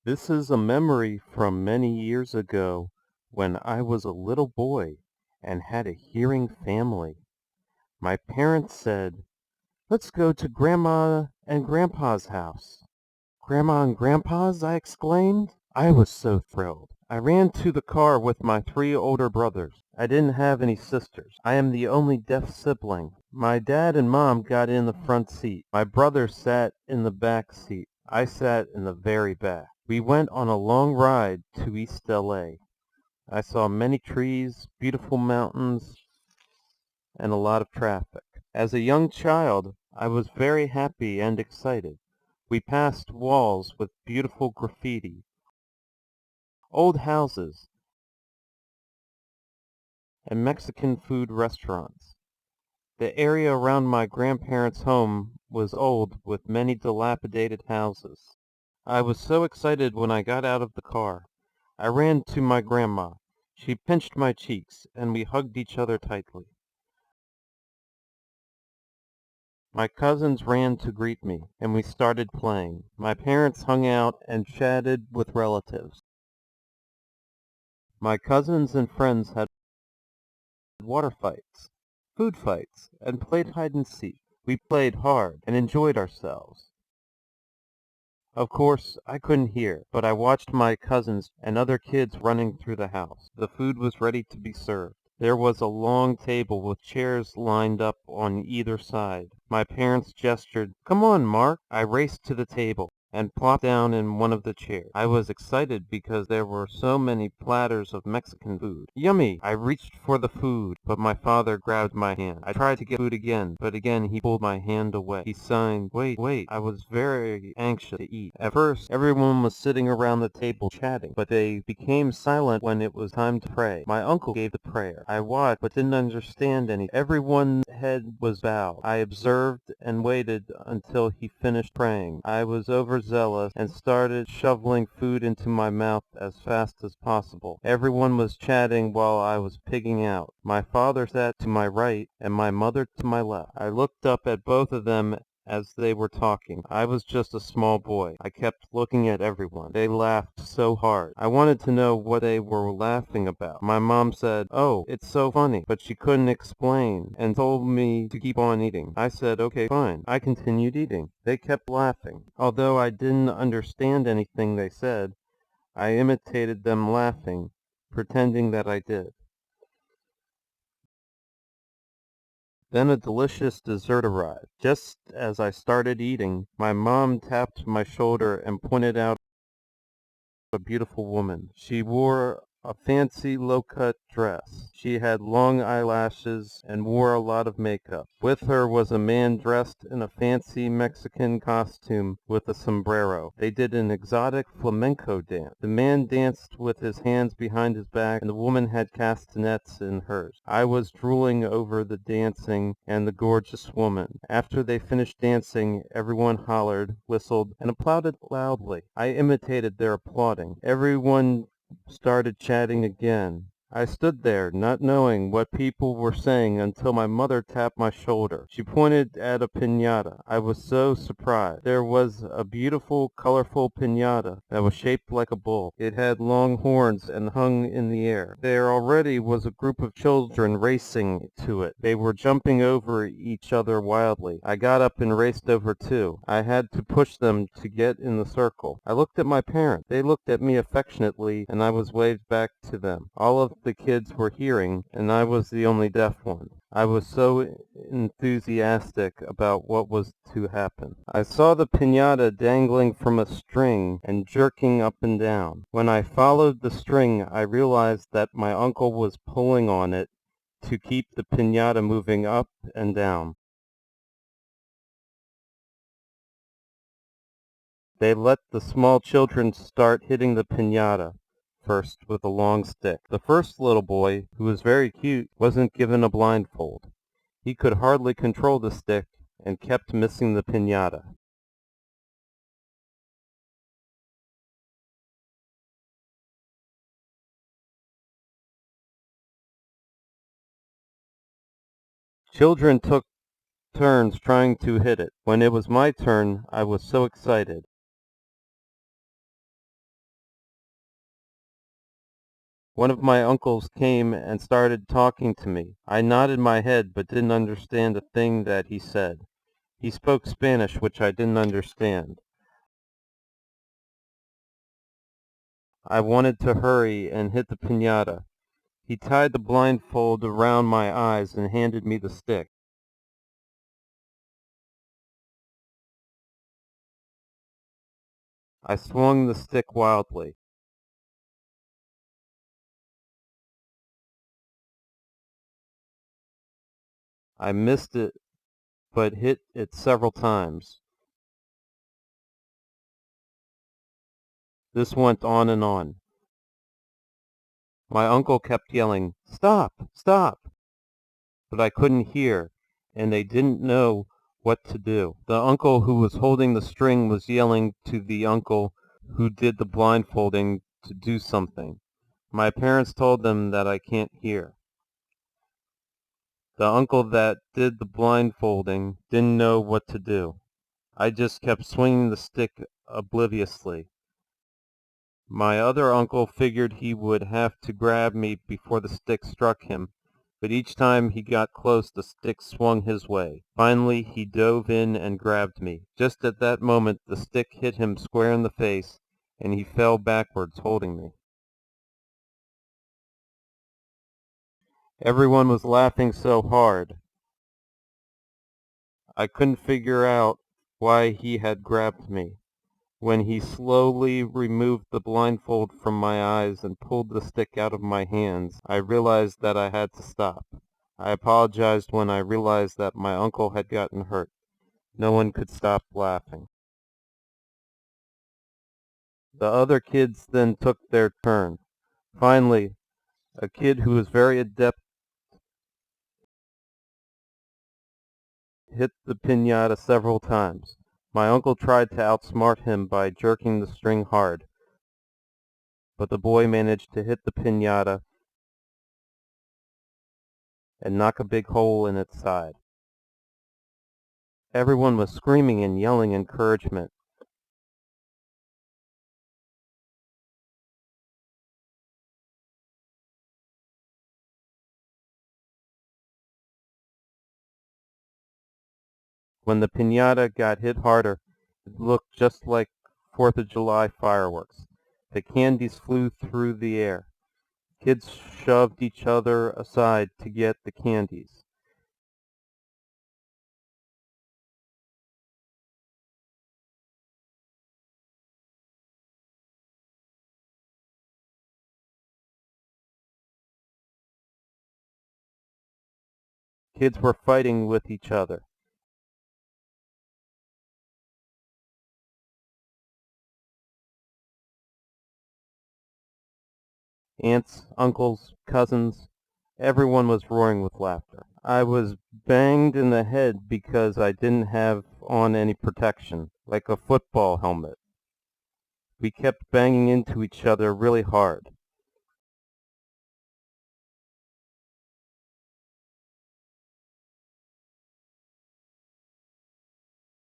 This is a memory from many years ago when I was a little boy and had a hearing family. My parents said, "Let's go to Grandma and Grandpa's house." "Grandma and Grandpa's?" I exclaimed. I was so thrilled. I ran to the car with my three older brothers. I didn't have any sisters. I am the only deaf sibling. My dad and mom got in the front seat. My brother sat in the back seat. I sat in the very back. We went on a long ride to East LA. I saw many trees, beautiful mountains, and a lot of traffic. As a young child, I was very happy and excited. We passed walls with beautiful graffiti, old houses, and Mexican food restaurants. The area around my grandparents' home was old with many dilapidated houses. I was so excited when I got out of the car. I ran to my grandma. She pinched my cheeks, and we hugged each other tightly. My cousins ran to greet me, and we started playing. My parents hung out and chatted with relatives. My cousins and friends had water fights, food fights, and played hide and seek. We played hard and enjoyed ourselves. Of course, I couldn't hear, but I watched my cousins and other kids running through the house. The food was ready to be served. There was a long table with chairs lined up on either side. My parents gestured, "Come on, Mark." I raced to the table and plopped down in one of the chairs. I was excited because there were so many platters of Mexican food. Yummy! I reached for the food, but my father grabbed my hand. I tried to get food again, but again he pulled my hand away. He signed, "Wait, wait." I was very anxious to eat. At first, everyone was sitting around the table chatting, but they became silent when it was time to pray. My uncle gave the prayer. I watched, but didn't understand anything. Everyone's head was bowed. I observed and waited until he finished praying. I was overzealous and started shoveling food into my mouth as fast as possible. Everyone was chatting while I was pigging out. My father sat to my right and my mother to my left. I looked up at both of them as they were talking. I was just a small boy. I kept looking at everyone. They laughed so hard. I wanted to know what they were laughing about. My mom said, "Oh, it's so funny," but she couldn't explain and told me to keep on eating. I said, "Okay, fine." I continued eating. They kept laughing. Although I didn't understand anything they said, I imitated them laughing, pretending that I did. Then a delicious dessert arrived. Just as I started eating, my mom tapped my shoulder and pointed out a beautiful woman. She wore a fancy low-cut dress. She had long eyelashes and wore a lot of makeup. With her was a man dressed in a fancy Mexican costume with a sombrero. They did an exotic flamenco dance. The man danced with his hands behind his back, and the woman had castanets in hers. I was drooling over the dancing and the gorgeous woman. After they finished dancing, everyone hollered, whistled, and applauded loudly. I imitated their applauding. Everyone started chatting again. I stood there, not knowing what people were saying until my mother tapped my shoulder. She pointed at a pinata. I was so surprised. There was a beautiful, colorful pinata that was shaped like a bull. It had long horns and hung in the air. There already was a group of children racing to it. They were jumping over each other wildly. I got up and raced over too. I had to push them to get in the circle. I looked at my parents. They looked at me affectionately, and I was waved back to them. All of the kids were hearing, and I was the only deaf one. I was so enthusiastic about what was to happen. I saw the piñata dangling from a string and jerking up and down. When I followed the string, I realized that my uncle was pulling on it to keep the piñata moving up and down. They let the small children start hitting the piñata first with a long stick. The first little boy, who was very cute, wasn't given a blindfold. He could hardly control the stick and kept missing the piñata. Children took turns trying to hit it. When it was my turn, I was so excited. One of my uncles came and started talking to me. I nodded my head but didn't understand a thing that he said. He spoke Spanish, which I didn't understand. I wanted to hurry and hit the pinata. He tied the blindfold around my eyes and handed me the stick. I swung the stick wildly. I missed it, but hit it several times. This went on and on. My uncle kept yelling, "Stop! Stop!" But I couldn't hear, and they didn't know what to do. The uncle who was holding the string was yelling to the uncle who did the blindfolding to do something. My parents told them that I can't hear. The uncle that did the blindfolding didn't know what to do. I just kept swinging the stick obliviously. My other uncle figured he would have to grab me before the stick struck him, but each time he got close the stick swung his way. Finally he dove in and grabbed me. Just at that moment the stick hit him square in the face, and he fell backwards holding me. Everyone was laughing so hard. I couldn't figure out why he had grabbed me. When he slowly removed the blindfold from my eyes and pulled the stick out of my hands, I realized that I had to stop. I apologized when I realized that my uncle had gotten hurt. No one could stop laughing. The other kids then took their turn. Finally, a kid who was very adept hit the pinata several times. My uncle tried to outsmart him by jerking the string hard, but the boy managed to hit the pinata and knock a big hole in its side. Everyone was screaming and yelling encouragement. When the pinata got hit harder, it looked just like 4th of July fireworks. The candies flew through the air. Kids shoved each other aside to get the candies. Kids were fighting with each other. Aunts, uncles, cousins, everyone was roaring with laughter. I was banged in the head because I didn't have on any protection, like a football helmet. We kept banging into each other really hard.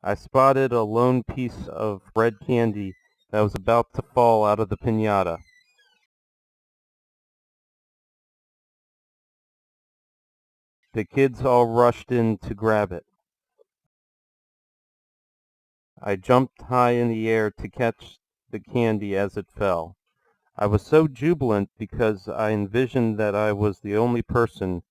I spotted a lone piece of red candy that was about to fall out of the pinata. The kids all rushed in to grab it. I jumped high in the air to catch the candy as it fell. I was so jubilant because I envisioned that I was the only person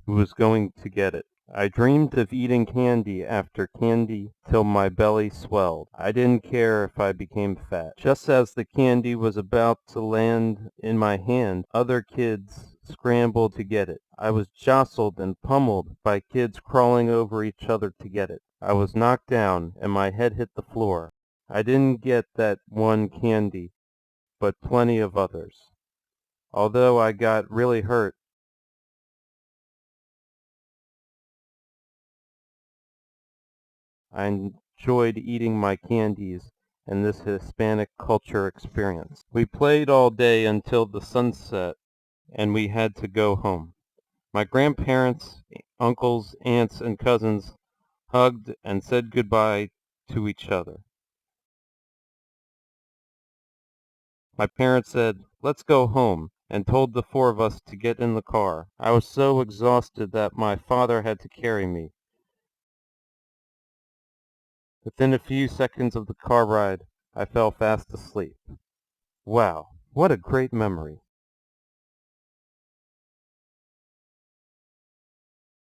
who was going to get it. I dreamed of eating candy after candy till my belly swelled. I didn't care if I became fat. Just as the candy was about to land in my hand, other kids scrambled to get it. I was jostled and pummeled by kids crawling over each other to get it. I was knocked down and my head hit the floor. I didn't get that one candy, but plenty of others. Although I got really hurt, I enjoyed eating my candies and this Hispanic culture experience. We played all day until the sunset, and we had to go home. My grandparents, uncles, aunts, and cousins hugged and said goodbye to each other. My parents said, "Let's go home," and told the four of us to get in the car. I was so exhausted that my father had to carry me. Within a few seconds of the car ride, I fell fast asleep. Wow, what a great memory!